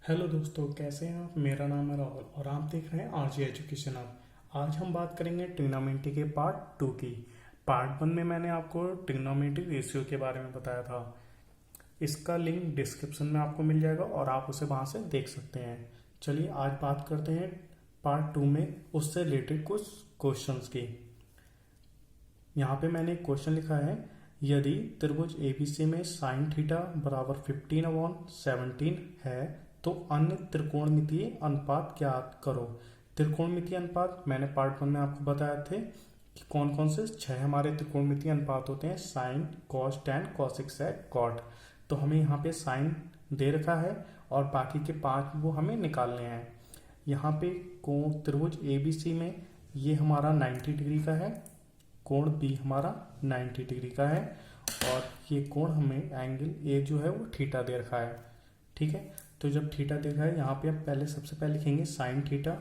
Hello दोस्तों, कैसे हैं आप। मेरा नाम है राहुल और आप देख रहे हैं आरजे एजुकेशन हब। आज हम बात करेंगे ट्रिग्नोमेट्री के पार्ट 2 की। पार्ट 1 में मैंने आपको ट्रिग्नोमेट्री रेशियो के बारे में बताया था। इसका लिंक डिस्क्रिप्शन में आपको मिल जाएगा और आप उसे वहां से देख सकते हैं। चलिए आज बात करते हैं पार्ट 2 में उससे रिलेटेड कुछ क्वेश्चंस की। यहाँ पे मैंने एक क्वेश्चन लिखा है, यदि त्रिभुज एबीसी में साइन थीटा बराबर 15/17 है तो अन्य त्रिकोणमितीय अनुपात ज्ञात करो। त्रिकोणमितीय अनुपात मैंने पार्ट 1 में आपको बताया थे कि कौन कौन से 6 हमारे त्रिकोणमितीय अनुपात होते हैं, साइन, कॉस, टैन, कॉसेक, सेक, कॉट। तो हमें यहाँ पे साइन दे रखा है और बाकी के 5 वो हमें निकालने हैं। यहाँ पे कोण त्रिभुज एबीसी में ये हमारा 90 डिग्री का है, कोण बी हमारा 90 डिग्री का है और ये कोण हमें एंगल ए जो है वो थीटा दे रखा है। ठीक है, तो जब थीटा दे रखा है यहाँ पे हम पहले सबसे पहले लिखेंगे साइन थीटा,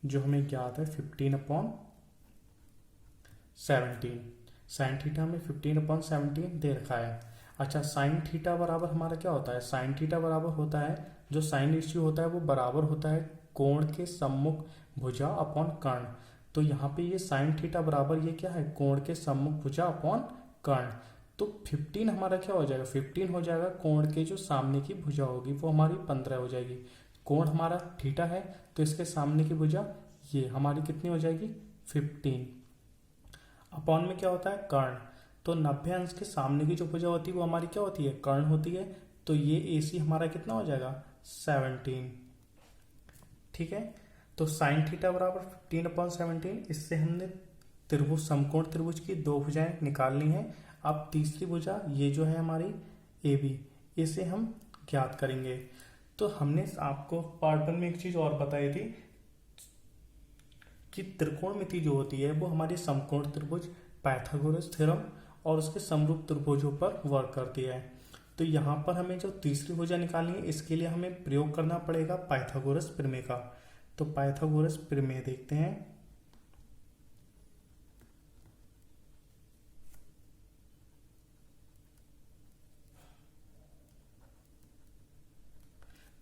जो हमें ज्ञात है 15/17। साइन थीटा हमें 15/17 दे रखा है। अच्छा, साइन थीटा बराबर हमारा क्या होता है, साइन थीटा बराबर होता है, जो साइन रेशियो होता है वो बराबर होता है कोण के सम्मुख भुजा अपॉन कर्ण। तो यहाँ पे ये साइन थीटा बराबर ये क्या है, कोण के सम्मुख भुजा अपॉन कर्ण। तो 15 हमारा क्या हो जाएगा, 15 हो जाएगा कोण के जो सामने की भुजा होगी वो हमारी 15 हो जाएगी। कोण हमारा थीटा है तो इसके सामने की भुजा ये हमारी कितनी हो जाएगी, 15। अपॉन में क्या होता है, कर्ण। तो 90 अंश के सामने की जो भुजा होती है वो हमारी क्या होती है, कर्ण होती है। तो ये AC हमारा कितना हो जाएगा, 17। ठीक है, तो साइन थीटा बराबर 15/17। इससे हमने त्रिभुज समकोण त्रिभुज की 2 भुजाएं निकालनी है। अब तीसरी भुजा ये जो है हमारी AB, इसे हम ज्ञात करेंगे। तो हमने आपको पार्ट 1 में एक चीज और बताई थी कि त्रिकोणमिति जो होती है वो हमारी समकोण त्रिभुज, पाइथागोरस थ्योरम और उसके समरूप त्रिभुजों पर वर्क करती है। तो यहाँ पर हमें जो तीसरी भुजा निकालनी है इसके लिए हमें प्रयोग करना पड़ेगा पाइथागोरस प्रमेय का। तो पाइथागोरस प्रमेय देखते हैं।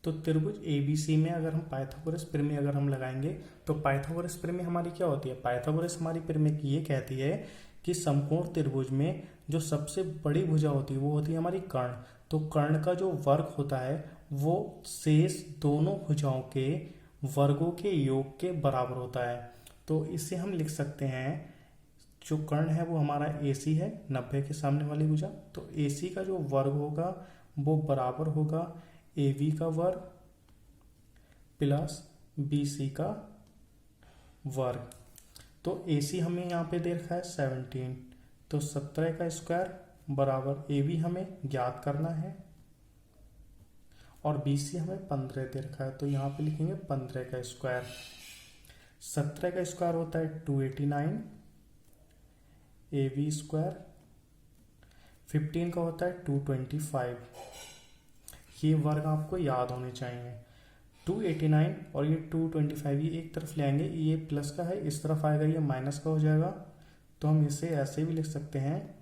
तो त्रिभुज एबीसी में अगर हम पाइथागोरस प्रमेय अगर हम लगाएंगे तो पाइथागोरस प्रमेय हमारी क्या होती है, पाइथागोरस हमारी प्रमेय ये कहती है कि समकोण त्रिभुज में जो सबसे बड़ी भुजा होती है वो होती है हमारी कर्ण। तो कर्ण का जो वर्ग होता है वो शेष दोनों भुजाओं के वर्गों के योग के बराबर होता है। तो इसे हम लिख सकते हैं, जो कर्ण है वो हमारा AC है, 90 के सामने वाली भुजा। तो AC का जो वर्ग होगा वो बराबर होगा AB का वर्ग प्लस BC का वर्ग। तो AC हमें यहाँ पे दे रखा है 17, तो 17 का स्क्वायर बराबर AB हमें ज्ञात करना है और BC हमें 15 दे रखा है। तो यहाँ पे लिखेंगे 15 का स्क्वायर। 17 का स्क्वायर होता है 289 AB स्क्वायर, 15 का होता है 225। ये वर्ग आपको याद होने चाहिए। 289 और ये 225 ये एक तरफ ले आएंगे, ये प्लस का है, इस तरफ आएगा ये माइनस का हो जाएगा। तो हम इसे ऐसे भी लिख सकते हैं,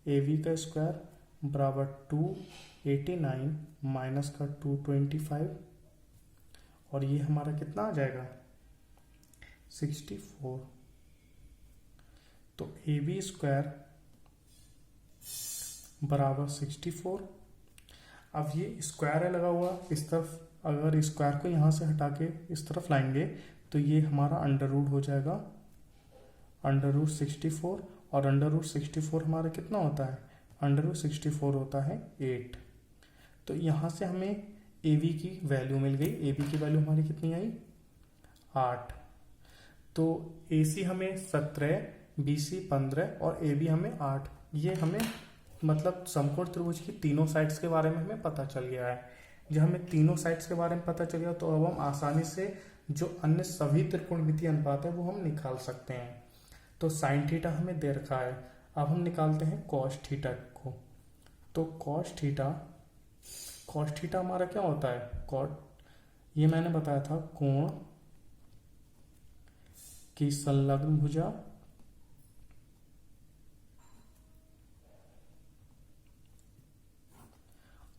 AB का स्क्वायर बराबर 289 माइनस का 225 और ये हमारा कितना आ जाएगा, 64। तो AB स्क्वायर बराबर 64। अब ये स्क्वायर है लगा हुआ इस तरफ, अगर स्क्वायर को यहाँ से हटा के इस तरफ लाएंगे तो ये हमारा अंडर रूट हो जाएगा, अंडर रूट 64। और अंडर रूट 64 हमारा कितना होता है, अंडर रूट 64 होता है 8। तो यहाँ से हमें AB की वैल्यू मिल गई। AB की वैल्यू हमारी कितनी आई, 8। तो AC हमें 17, BC 15 और AB हमें 8। ये हमें मतलब समकोण त्रिभुज की तीनों साइड्स के बारे में हमें पता चल गया है। जब हमें तीनों साइड्स के बारे में पता चल गया तो अब हम आसानी से जो अन्य सभी त्रिकोणमितीय अनुपात है वो हम निकाल सकते हैं। तो साइन थीटा हमें दे रखा है, अब हम निकालते हैं कॉस थीटा को। तो कॉस थीटा हमारा क्या होता है, कॉट, ये मैंने बताया था कोण की संलग्न भुजा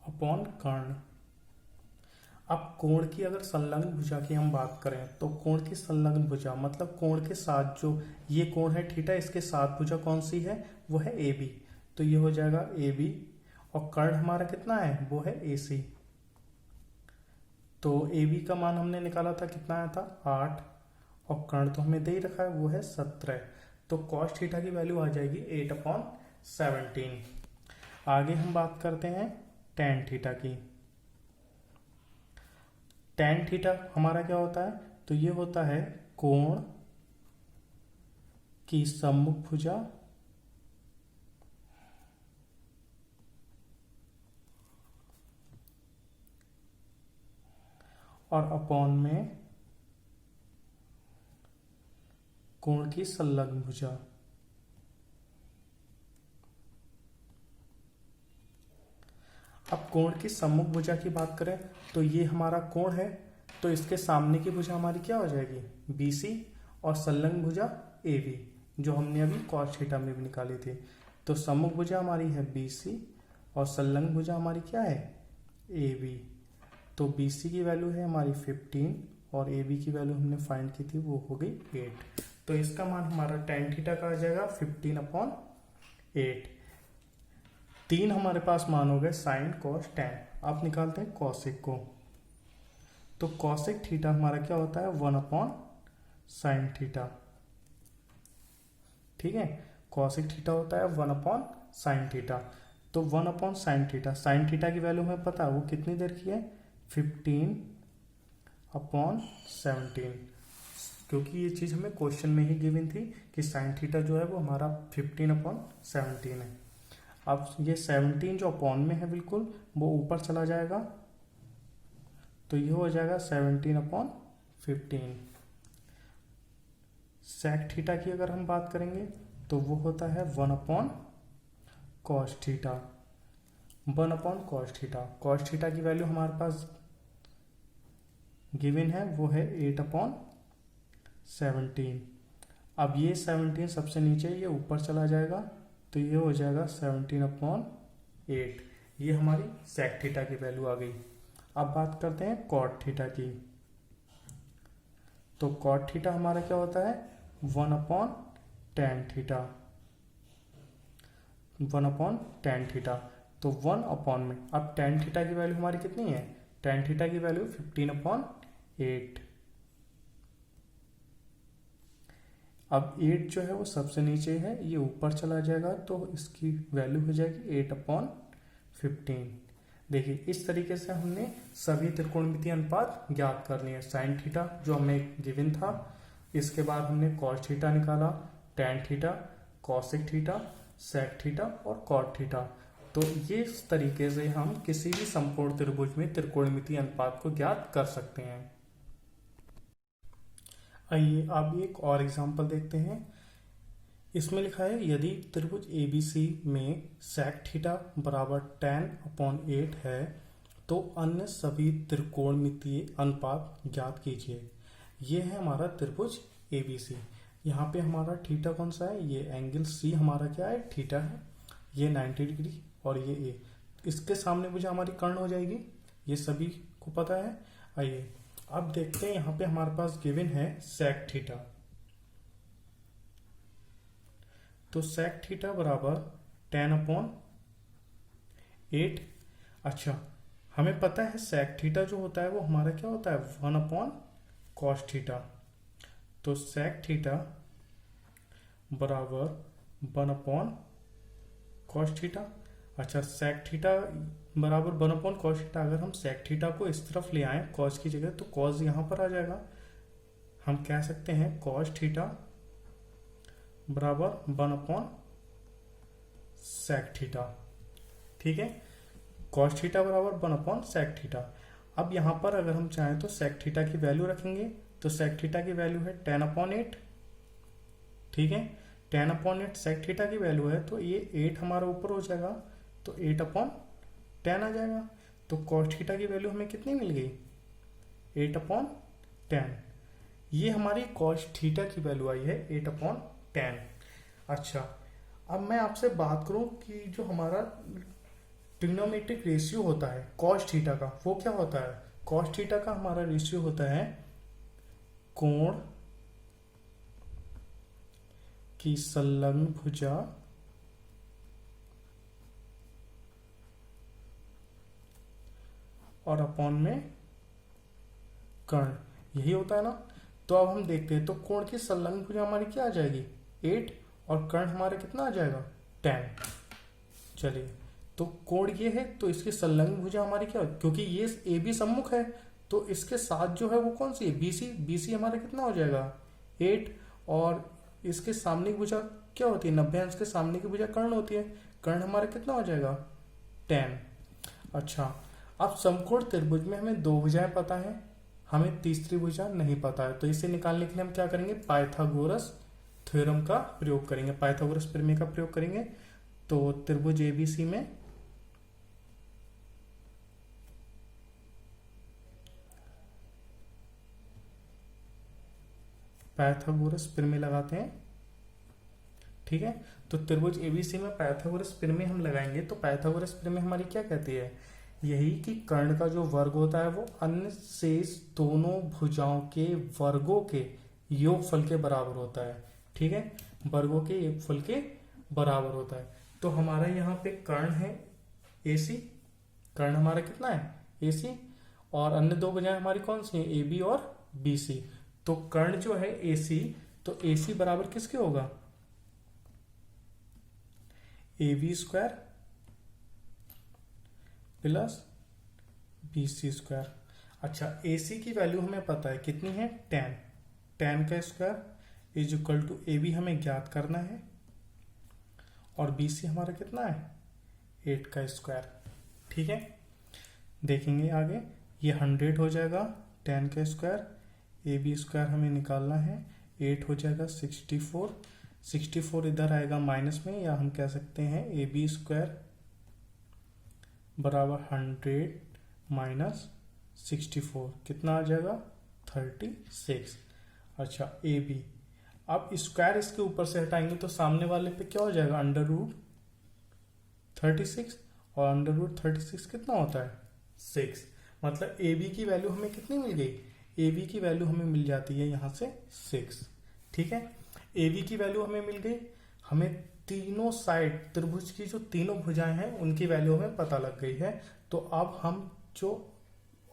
अपॉन कर्ण। अब कोण की अगर संलग्न भुजा की हम बात करें तो कोण की संलग्न भुजा मतलब कोण के साथ जो ये कोण है थीटा, इसके साथ भुजा कौन सी है, वो है ए बी। तो ये हो जाएगा ए बी और कर्ण हमारा कितना है, वो है ए सी। तो ए बी का मान हमने निकाला था, कितना आया था 8 और कर्ण तो हमें दे ही रखा है वो है 17। तो कॉस थीटा की वैल्यू आ जाएगी 8/17। आगे हम बात करते हैं टेन थीटा की। टेन थीटा हमारा क्या होता है, तो ये होता है कोण की सम्मुख भुजा और अपॉन में कोण की संलग्न भुजा। अब कोण की सम्मुख भुजा की बात करें तो ये हमारा कोण है, तो इसके सामने की भुजा हमारी क्या हो जाएगी, बी सी, और संलग्न भुजा ए बी, जो हमने अभी कॉस थीटा में भी निकाली थी। तो सम्मुख भुजा हमारी है बी सी और संलग्न भुजा हमारी क्या है, ए बी। तो बी सी की वैल्यू है हमारी 15 और ए बी की वैल्यू हमने फाइंड की थी, वो हो गई 8। तो इसका मान हमारा टेन थीटा का आ जाएगा 15/8। 3 हमारे पास मान हो गए साइन कॉस टेन। आप निकालते हैं कॉसिक को, तो कॉसिक थीटा हमारा क्या होता है, 1/sin थीटा। ठीक है, कॉसिक थीटा होता है 1/sin थीटा। तो 1/sin थीटा, साइन थीटा की वैल्यू हमें पता है वो कितनी देर की है, 15/17, क्योंकि ये चीज हमें क्वेश्चन में ही गिवन थी कि साइन थीटा जो है वो हमारा 15/17 है। अब ये 17 जो अपॉन में है बिल्कुल वो ऊपर चला जाएगा, तो ये हो जाएगा 17/15। सेक थीटा की अगर हम बात करेंगे तो वो होता है 1/cos theta. 1/cos theta, cos theta की वैल्यू हमारे पास गिवन है वो है 8/17। अब ये 17 सबसे नीचे, ये ऊपर चला जाएगा, तो ये हो जाएगा 17/8। ये हमारी सेक थीटा की वैल्यू आ गई। अब बात करते हैं कॉट थीटा की। तो कॉट थीटा हमारा क्या होता है, 1/tan थीटा। 1/tan थीटा, तो 1 अपॉन में, अब tan थीटा की वैल्यू हमारी कितनी है, tan थीटा की वैल्यू 15/8। अब 8 जो है वो सबसे नीचे है, ये ऊपर चला जाएगा, तो इसकी वैल्यू हो जाएगी 8/15। देखिए इस तरीके से हमने सभी त्रिकोणमितीय अनुपात ज्ञात करनी है। साइन थीटा जो हमें गिवन था, इसके बाद हमने कॉस थीटा निकाला, tan theta, cosec theta, sec theta और कॉट थीटा। तो ये इस तरीके से हम किसी भी समकोण त्रिभुज में त्रिकोणमितीय अनुपात को ज्ञात कर सकते हैं। आइए अब एक और एग्जांपल देखते हैं। इसमें लिखा है यदि त्रिभुज ABC में sec थीटा बराबर tan/8 है तो अन्य सभी त्रिकोणमितीय अनुपात ज्ञात कीजिए। ये है हमारा त्रिभुज ABC। यहाँ पे हमारा थीटा कौन सा है, ये एंगल C हमारा क्या है, थीटा है, ये 90 डिग्री और ये A। इसके सामने मुझे हमारी कर्ण हो जाएगी, ये सभी को पता है। आइए अब देखते हैं, यहाँ पे हमारे पास गिवन है sec थीटा। तो sec थीटा बराबर tan/8। अच्छा, हमें पता है sec थीटा जो होता है वो हमारा क्या होता है, 1/cos थीटा। तो sec थीटा बराबर 1/cos थीटा। अच्छा, sec थीटा बराबर 1/cos थीटा, अगर हम sec थीटा को इस तरफ ले आए cos की जगह, तो cos यहाँ पर आ जाएगा। हम कह सकते हैं cos थीटा बराबर 1/sec थीटा। ठीक है, cos थीटा बराबर 1/sec थीटा। अब यहाँ पर अगर हम चाहें तो sec थीटा की वैल्यू रखेंगे, तो sec थीटा की वैल्यू है tan/8। ठीक है, tan/8 sec थीटा की वैल्यू है, तो ये 8 हमारा ऊपर हो जाएगा, तो 8/tan आ जाएगा। तो cos थीटा की वैल्यू हमें कितनी मिल गई, 8/tan। ये हमारी cos थीटा की वैल्यू आई है 8/tan। अच्छा, अब मैं आपसे बात करूं कि जो हमारा ट्रिग्नोमेट्रिक रेशियो होता है cos थीटा का, वो क्या होता है, कॉस थीटा का हमारा रेशियो होता है कोण की संलग्न भुजा और अपॉन में कर्ण, यही होता है ना। तो अब हम देखते हैं, तो कोण की संलग्न भुजा हमारी क्या आ जाएगी 8 और कर्ण हमारा कितना आ जाएगा 10। चलिए, तो कोण ये है तो इसकी संलग्न भुजा हमारी क्या, क्योंकि ये ए बी सम्मुख है तो इसके साथ जो है वो कौन सी है बीसी। बीसी हमारा कितना हो जाएगा 8 और इसके सामने की भुजा क्या होती है 90 अंश के सामने की भुजा कर्ण होती है। कर्ण हमारा कितना हो जाएगा 10। अच्छा, अब समकोण त्रिभुज में हमें दो भुजाएं पता है, हमें तीसरी भुजा नहीं पता है, तो इसे निकालने के लिए हम क्या करेंगे पाइथागोरस थ्योरम का प्रयोग करेंगे, पाइथागोरस प्रमेय का प्रयोग करेंगे। तो त्रिभुज एबीसी में पाइथागोरस प्रमेय लगाते हैं। ठीक है, तो त्रिभुज एबीसी में पाइथागोरस प्रमेय हम लगाएंगे। तो पाइथागोरस प्रमेय हमारी क्या कहती है, यही कि कर्ण का जो वर्ग होता है वो अन्य शेष दोनों भुजाओं के वर्गों के योगफल के बराबर होता है। ठीक है, वर्गों के योगफल के बराबर होता है। तो हमारा यहाँ पे कर्ण है एसी, कर्ण हमारा कितना है एसी, और अन्य दो भुजाएं हमारी कौन सी हैं ए बी और बी सी। तो कर्ण जो है एसी, तो एसी बराबर किसके होगा A B square plus B C square. अच्छा, ए सी की वैल्यू हमें पता है कितनी है 10, 10 का square is equal to A B हमें ज्ञात करना है और बी सी हमारा कितना है 8 का स्क्वायर। ठीक है, देखेंगे आगे, ये 100 हो जाएगा 10 का स्क्वायर, ए बी स्क्वायर हमें निकालना है 8 हो जाएगा 64, 64 इधर आएगा माइनस में, या हम कह सकते हैं ए बी स्क्वायर बराबर 100 माइनस 64 कितना आ जाएगा 36। अच्छा, ए बी, अब स्क्वायर इसके ऊपर से हटाएंगे तो सामने वाले पे क्या हो जाएगा अंडर रूट 36, और अंडर रूट 36 कितना होता है 6। मतलब ए बी की वैल्यू हमें कितनी मिल गई, ए बी की वैल्यू हमें मिल जाती है यहाँ से 6। ठीक है, ए बी की वैल्यू हमें मिल गई, हमें तीनों साइड त्रिभुज की जो तीनों भुजाएं हैं उनकी वैल्यू हमें पता लग गई है। तो अब हम जो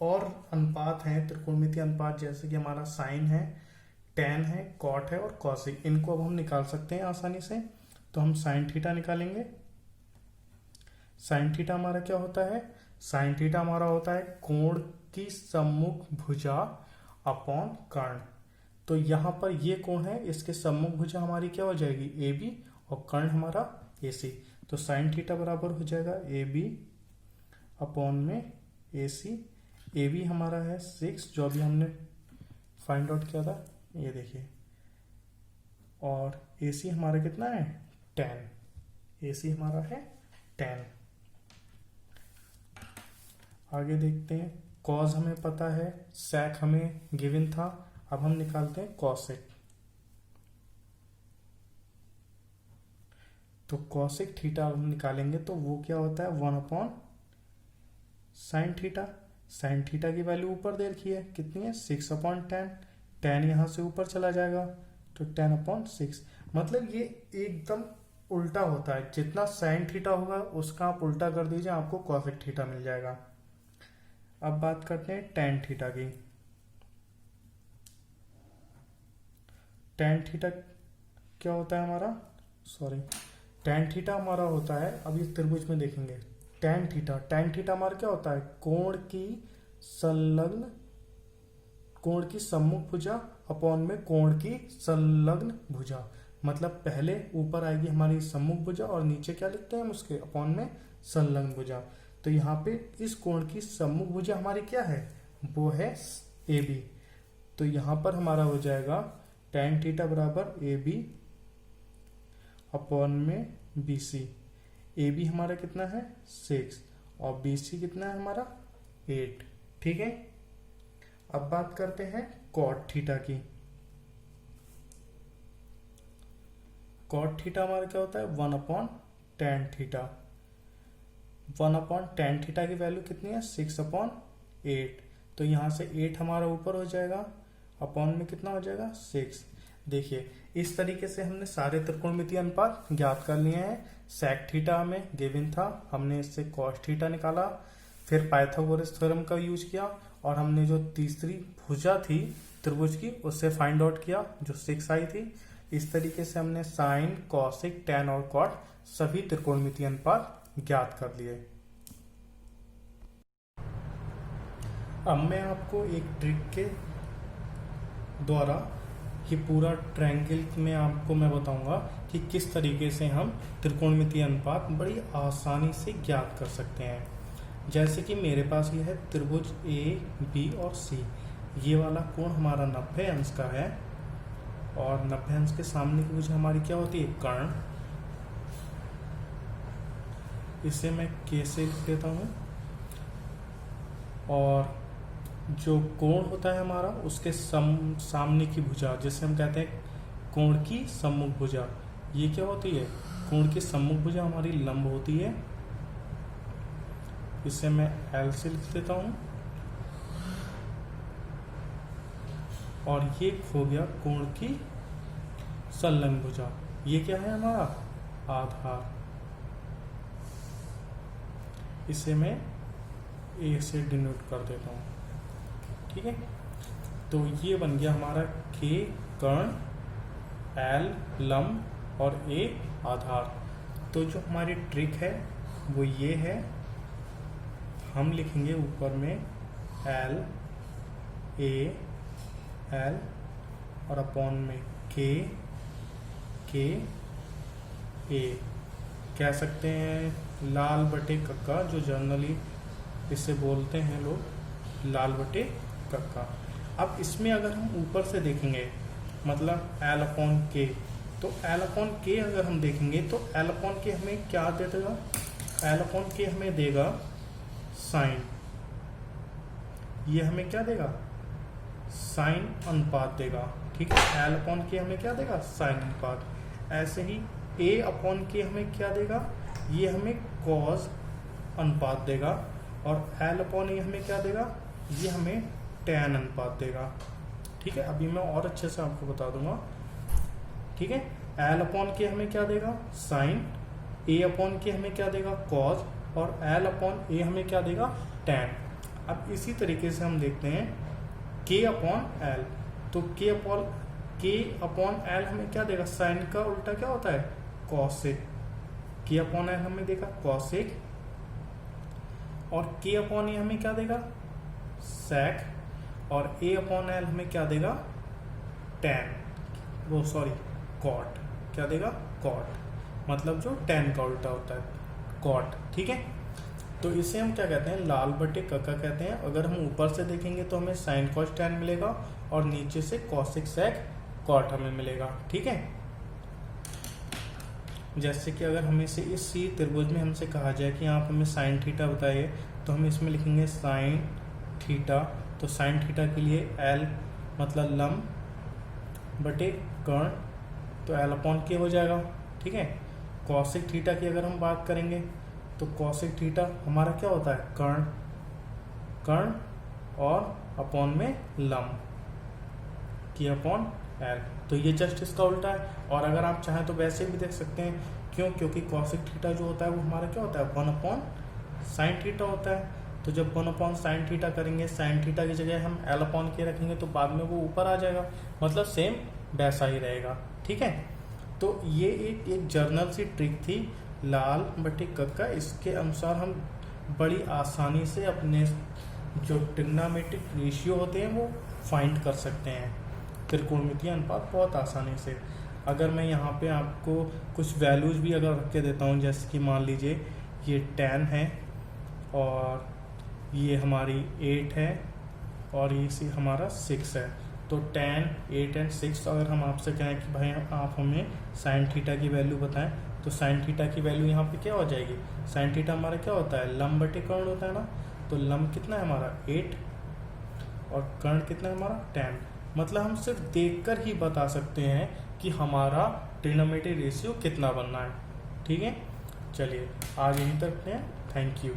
और अनुपात हैं त्रिकोणमितीय अनुपात, जैसे कि हमारा साइन है, टेन है, कॉट है और कॉसिक, इनको अब हम निकाल सकते हैं आसानी से। तो हम साइन थीटा निकालेंगे। साइन थीटा हमारा क्या होता है, साइन थीटा हमारा होता है कोण की सम्मुख भुजा अपॉन कर्ण। तो यहां पर ये कोण है, इसके सम्मुख भुजा हमारी क्या हो जाएगी ए बी और कर्ण हमारा ए सी। तो साइन थीटा बराबर हो जाएगा ए बी अपॉन में ए सी। ए बी हमारा है 6 जो अभी हमने फाइंड आउट किया था, ये देखिए, और ए सी हमारा कितना है 10, ए सी हमारा है 10। आगे देखते हैं, कॉस हमें पता है, सेक हमें गिवन था, अब हम निकालते हैं कॉसेक। तो कॉसेक थीटा हम निकालेंगे तो वो क्या होता है 1 upon sine theta. Sine theta की वैल्यू ऊपर दे रखी है कितनी है 6 अपॉन 10, 10 यहां से ऊपर चला जाएगा तो 10 अपॉन 6। मतलब ये एकदम उल्टा होता है, जितना साइन थीटा होगा उसका आप उल्टा कर दीजिए, आपको कॉसेक थीटा मिल जाएगा। अब बात करते हैं टेन थीटा की। टेन थीटा क्या होता है हमारा, सॉरी, टेन थीटा हमारा होता है, अब इस त्रिभुज में देखेंगे टेन थीटा, टेन थीटा हमारा क्या होता है कोण की संलग्न, कोण की सम्मुख भुजा अपॉन में कोण की संलग्न भुजा। मतलब पहले ऊपर आएगी हमारी सम्मुख भुजा और नीचे क्या लिखते हैं हम उसके अपॉन में संलग्न भुजा। तो यहाँ पे इस कोण की सम्मुख भुजा हमारी क्या है, वो है ए बी। तो यहाँ पर हमारा हो जाएगा टेन थीटा बराबर ए बी अपॉन में बी सी। ए बी हमारा कितना है 6 और बी सी कितना है हमारा 8। ठीक है, अब बात करते हैं कॉट थीटा की। कॉट थीटा हमारा क्या होता है 1 upon tan theta. 1 upon tan theta की वैल्यू कितनी है 6 अपॉन 8। तो यहाँ से 8 हमारा ऊपर हो जाएगा, अपॉन में कितना हो जाएगा 6। देखिए इस तरीके से हमने सारे त्रिकोणमितीय अनुपात ज्ञात कर लिए हैं। सेक थीटा हमें गिवन था, हमने इससे कॉस थीटा निकाला, फिर पाइथागोरस थ्योरम का यूज किया और हमने जो तीसरी भुजा थी त्रिभुज की उससे फाइंड आउट किया जो 6 आई थी। इस तरीके से हमने साइन, कॉसिक, टैन और कॉट सभी त्रिकोणमितीय अनुपात ज्ञात कर लिए। अब मैं आपको एक ट्रिक के द्वारा ये पूरा ट्रायंगल में आपको मैं बताऊंगा कि किस तरीके से हम त्रिकोणमितीय अनुपात बड़ी आसानी से ज्ञात कर सकते हैं। जैसे कि मेरे पास ये है त्रिभुज ए, बी और सी। ये वाला कोण हमारा 90 अंश का है और 90 अंश के सामने की भुजा हमारी क्या होती है, कर्ण। इसे मैं के से लिख देता हूँ। और जो कोण होता है हमारा उसके सामने की भुजा, जिसे हम कहते हैं कोण की सम्मुख भुजा, ये क्या होती है, कोण की सम्मुख भुजा हमारी लंब होती है। इसे मैं एल से लिख देता हूं। और ये हो गया कोण की संलग्न भुजा। ये क्या है हमारा आधार। इसे मैं ए से डिनोट कर देता हूं। ठीक है, तो ये बन गया हमारा के कर्ण, एल लंब और ए आधार। तो जो हमारी ट्रिक है वो ये है, हम लिखेंगे ऊपर में एल ए एल और अपॉन में के ए। कह सकते हैं लाल बटे कक्का, जो जनरली इसे बोलते हैं लोग लाल बटे कक्का। अब इसमें अगर हम ऊपर से देखेंगे मतलब एल अपॉन के, तो एल अपॉन के अगर हम देखेंगे तो एल अपॉन के हमें क्या दे देगा, एल अपॉन के हमें देगा साइन। ये हमें क्या देगा, साइन अनुपात देगा। ठीक है, एल अपॉन के हमें क्या देगा, साइन अनुपात। ऐसे ही ए अपॉन के हमें क्या देगा, ये हमें कॉस अनुपात देगा। और एल अपॉन ए हमें क्या देगा, ये हमें टैन अनुपात देगा। ठीक है, अभी मैं और अच्छे से आपको बता दूंगा। ठीक है, एल अपॉन के हमें क्या देगा, साइन, ए अपॉन के हमें क्या देगा, कॉस, और एल अपॉन ए हमें क्या देगा, टैन। अब इसी तरीके से हम देखते हैं के अपॉन एल। तो के अपॉन एल हमें क्या देगा, साइन का उल्टा क्या होता है, कॉसेक। के अपॉन एल हमें देगा कॉसेक, और के अपॉन ए हमें क्या देगा, सेक, और ए अपॉन एल हमें क्या देगा, टैन, वो सॉरी कॉट। क्या देगा, कॉट, मतलब जो टैन का उल्टा होता है, कॉट। ठीक है, तो इसे हम क्या कहते हैं, लाल बटे कक्का कहते हैं। अगर हम ऊपर से देखेंगे तो हमें साइन कॉस टैन मिलेगा और नीचे से कॉसिक सेक कॉट हमें मिलेगा। ठीक है, जैसे कि अगर हमें से इस सी त्रिभुज में हमसे कहा जाए कि आप हमें साइन थीटा बताइए, तो हम इसमें लिखेंगे साइन थीटा। तो साइन थीटा के लिए एल मतलब लंब बटे कर्ण, तो एल अपॉन के हो जाएगा। ठीक है, कॉसिक थीटा की अगर हम बात करेंगे तो कॉसिक थीटा हमारा क्या होता है, कर्ण और अपॉन में लंब की अपॉन एल। तो ये जस्ट इसका उल्टा है। और अगर आप चाहें तो वैसे भी देख सकते हैं, क्यों, क्योंकि कॉसिक थीटा जो होता है वो हमारा क्या होता है, 1 अपॉन साइन थीटा होता है। तो जब 1 अपॉन साइन थीटा करेंगे, साइन थीटा की जगह हम एल अपॉन के रखेंगे तो बाद में वो ऊपर आ जाएगा, मतलब सेम वैसा ही रहेगा। ठीक है, तो ये एक जर्नल सी ट्रिक थी, लाल बटे कक्का। इसके अनुसार हम बड़ी आसानी से अपने जो ट्रिग्नोमेट्रिक रेशियो होते हैं वो फाइंड कर सकते हैं, त्रिकोणमितीय अनुपात बहुत आसानी से। अगर मैं यहाँ पे आपको कुछ वैल्यूज भी अगर रख के देता हूँ, जैसे कि मान लीजिए ये 10 है और ये हमारी 8 है और ये हमारा 6 है, तो 10, 8 एंड 6 अगर हम आपसे कहें कि भाई आप हमें साइन थीटा की वैल्यू बताएं, तो साइन थीटा की वैल्यू यहाँ पे क्या हो जाएगी, साइन थीटा हमारा क्या होता है, लंब बटे कर्ण होता है ना। तो लंब कितना है हमारा 8 और कर्ण कितना है हमारा 10। मतलब हम सिर्फ देखकर ही बता सकते हैं कि हमारा ट्रिग्नोमेट्रिक रेशियो कितना बनना है। ठीक है, चलिए आज यहीं तक हैं। Thank you.